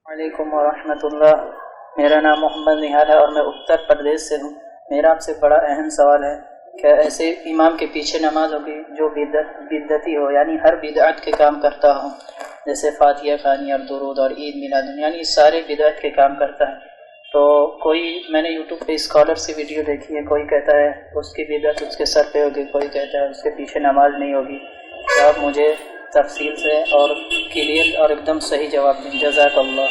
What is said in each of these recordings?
वालेकुम वरहमतुल्लाह। मेरा नाम मोहम्मद निहाल है और मैं उत्तर प्रदेश से हूँ। मेरा आपसे बड़ा अहम सवाल है, क्या ऐसे इमाम के पीछे नमाज होगी जो बिदअती हो, यानी हर बिदअत के काम करता हो, जैसे फातिहा खानी और दुरूद और ईद मिलाद, यानी सारे बिदअत के काम करता है। तो मैंने यूट्यूब पे स्कॉलर से वीडियो देखी है, कोई कहता है उसकी बिदअत उसके सर पे होगी, कोई कहता है उसके पीछे नमाज नहीं होगी। तो आप मुझे तफसील से और क्लियर और एकदम सही जवाब दें, जज़ाकल्लाह।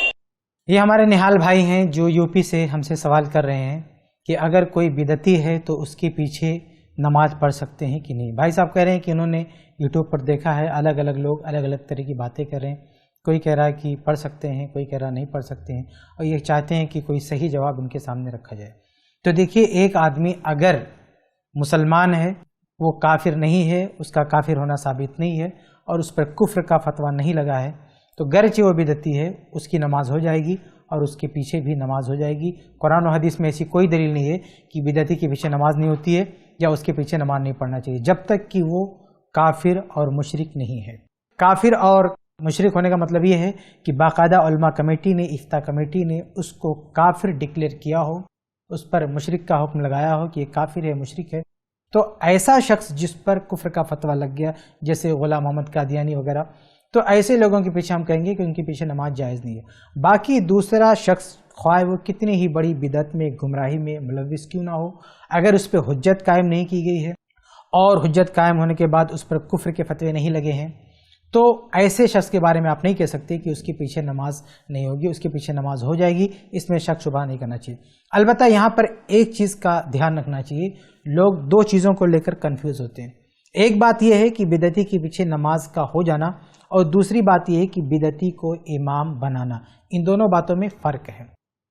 ये हमारे निहाल भाई हैं जो यूपी से हमसे सवाल कर रहे हैं कि अगर कोई बिदअती है तो उसके पीछे नमाज पढ़ सकते हैं कि नहीं। भाई साहब कह रहे हैं कि उन्होंने यूट्यूब पर देखा है, अलग अलग लोग अलग अलग तरह की बातें कर रहे हैं। कोई कह रहा है कि पढ़ सकते हैं, कोई कह रहा नहीं पढ़ सकते हैं, और ये चाहते हैं कि कोई सही जवाब उनके सामने रखा जाए। तो देखिए, एक आदमी अगर मुसलमान है, वो काफिर नहीं है, उसका काफिर होना साबित नहीं है और उस पर कुफ्र का फतवा नहीं लगा है, तो गरचे वो बिदअती है, उसकी नमाज हो जाएगी और उसके पीछे भी नमाज हो जाएगी। कुरान और हदीस में ऐसी कोई दलील नहीं है कि बिदअती के पीछे नमाज नहीं होती है या उसके पीछे नमाज नहीं पढ़ना चाहिए, जब तक कि वो काफिर और मुशरिक नहीं है। काफिर और मुशरिक होने का मतलब ये है कि बाकायदा उलमा कमेटी ने, इफ्ता कमेटी ने उसको काफिर डिक्लेयर किया हो, उस पर मुशरिक का हुक्म लगाया हो कि ये काफिर है, मुशरिक है। तो ऐसा शख्स जिस पर कुफ्र का फतवा लग गया, जैसे गुलाम मोहम्मद कादियानी वगैरह, तो ऐसे लोगों के पीछे हम कहेंगे कि उनके पीछे नमाज जायज़ नहीं है। बाकी दूसरा शख्स, ख्वाह वो कितनी ही बड़ी बिदअत में, गुमराही में मुलव्विस क्यों ना हो, अगर उस पर हुज्जत कायम नहीं की गई है और हुज्जत कायम होने के बाद उस पर कुफ्र के फतवे नहीं लगे हैं, तो ऐसे शख्स के बारे में आप नहीं कह सकते कि उसके पीछे नमाज नहीं होगी, उसके पीछे नमाज हो जाएगी। इसमें शक शुबा नहीं करना चाहिए। अलबत्ता यहाँ पर एक चीज़ का ध्यान रखना चाहिए, लोग दो चीज़ों को लेकर कंफ्यूज होते हैं। एक बात यह है कि बिदअती के पीछे नमाज का हो जाना, और दूसरी बात यह है कि बिदअती को इमाम बनाना। इन दोनों बातों में फ़र्क है।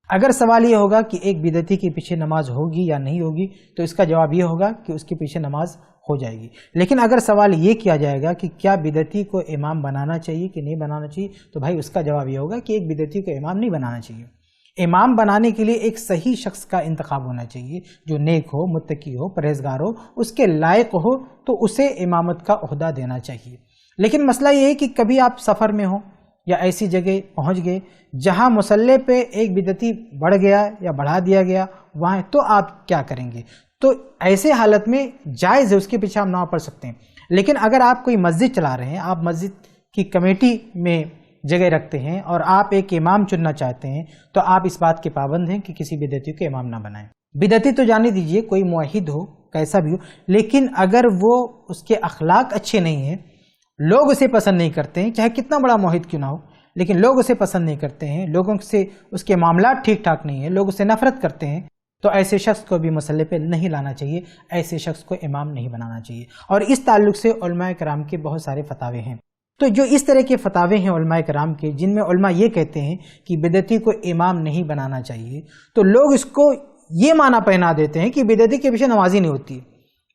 अगर सवाल ये होगा कि एक बिदअती के पीछे नमाज होगी या नहीं होगी, तो इसका जवाब ये होगा कि उसके पीछे नमाज हो जाएगी। लेकिन अगर सवाल ये किया जाएगा कि क्या बिदअती को इमाम बनाना चाहिए कि नहीं बनाना चाहिए, तो भाई उसका जवाब ये होगा कि एक बिदअती को इमाम नहीं बनाना चाहिए। इमाम बनाने के लिए एक सही शख्स का इंतखाब होना चाहिए, जो नेक हो, मुत्तकी हो, परहेजगार हो, उसके लायक हो, तो उसे इमामत का ओहदा देना चाहिए। लेकिन मसला ये है कि कभी आप सफ़र में हो या ऐसी जगह पहुंच गए जहां मुसल्ले पे एक बिदअती बढ़ गया या बढ़ा दिया गया, वहाँ तो आप क्या करेंगे? तो ऐसे हालत में जायज़ है, उसके पीछे आप नमाज़ पढ़ सकते हैं। लेकिन अगर आप कोई मस्जिद चला रहे हैं, आप मस्जिद की कमेटी में जगह रखते हैं और आप एक इमाम चुनना चाहते हैं, तो आप इस बात के पाबंद हैं कि किसी बिदअती को इमाम ना बनाएं। बिदअती तो जाने दीजिए, कोई मुवहिद हो, कैसा भी हो, लेकिन अगर वो उसके अखलाक अच्छे नहीं हैं, लोग उसे पसंद नहीं करते हैं, चाहे कितना बड़ा मुवहिद क्यों ना हो, लेकिन लोग उसे पसंद नहीं करते हैं, लोगों से उसके मामलात ठीक ठाक नहीं है, लोग उससे नफरत करते हैं, तो ऐसे शख्स को भी मसले पे नहीं लाना चाहिए, ऐसे शख्स को इमाम नहीं बनाना चाहिए। और इस ताल्लुक से उलमाए कराम के बहुत सारे फतावे हैं। तो जो इस तरह के फतावे हैं उलमाए कराम के, जिनमें उलमा ये कहते हैं कि बिदअती को इमाम नहीं बनाना चाहिए, तो लोग इसको ये माना पहना देते हैं कि बिदअती के पीछे नमाजी नहीं होती।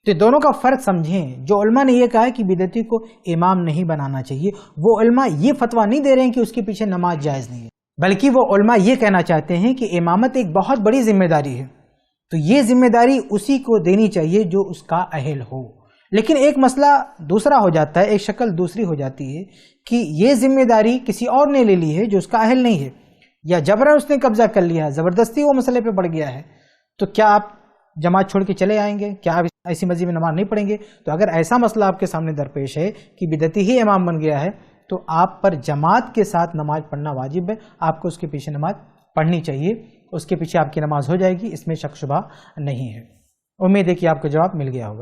तो दोनों का फ़र्क समझें। जो उलमा ने यह कहा है कि बिदअती को इमाम नहीं बनाना चाहिए, वो उलमा ये फतवा नहीं दे रहे हैं कि उसके पीछे नमाज जायज़ नहीं है, बल्कि वो उलमा ये कहना चाहते हैं कि इमामत एक बहुत बड़ी जिम्मेदारी है, तो ये जिम्मेदारी उसी को देनी चाहिए जो उसका अहल हो। लेकिन एक मसला दूसरा हो जाता है, एक शक्ल दूसरी हो जाती है कि ये जिम्मेदारी किसी और ने ले ली है जो उसका अहल नहीं है, या जबरन उसने कब्जा कर लिया है, ज़बरदस्ती वो मसले पे बढ़ गया है, तो क्या आप जमात छोड़ के चले आएंगे? क्या आप ऐसी मस्जिद में नमाज नहीं पढ़ेंगे? तो अगर ऐसा मसला आपके सामने दरपेश है कि बिदअती ही इमाम बन गया है, तो आप पर जमात के साथ नमाज पढ़ना वाजिब है, आपको उसके पीछे नमाज पढ़नी चाहिए, उसके पीछे आपकी नमाज हो जाएगी, इसमें शक शुबा नहीं है। उम्मीद है कि आपको जवाब मिल गया होगा।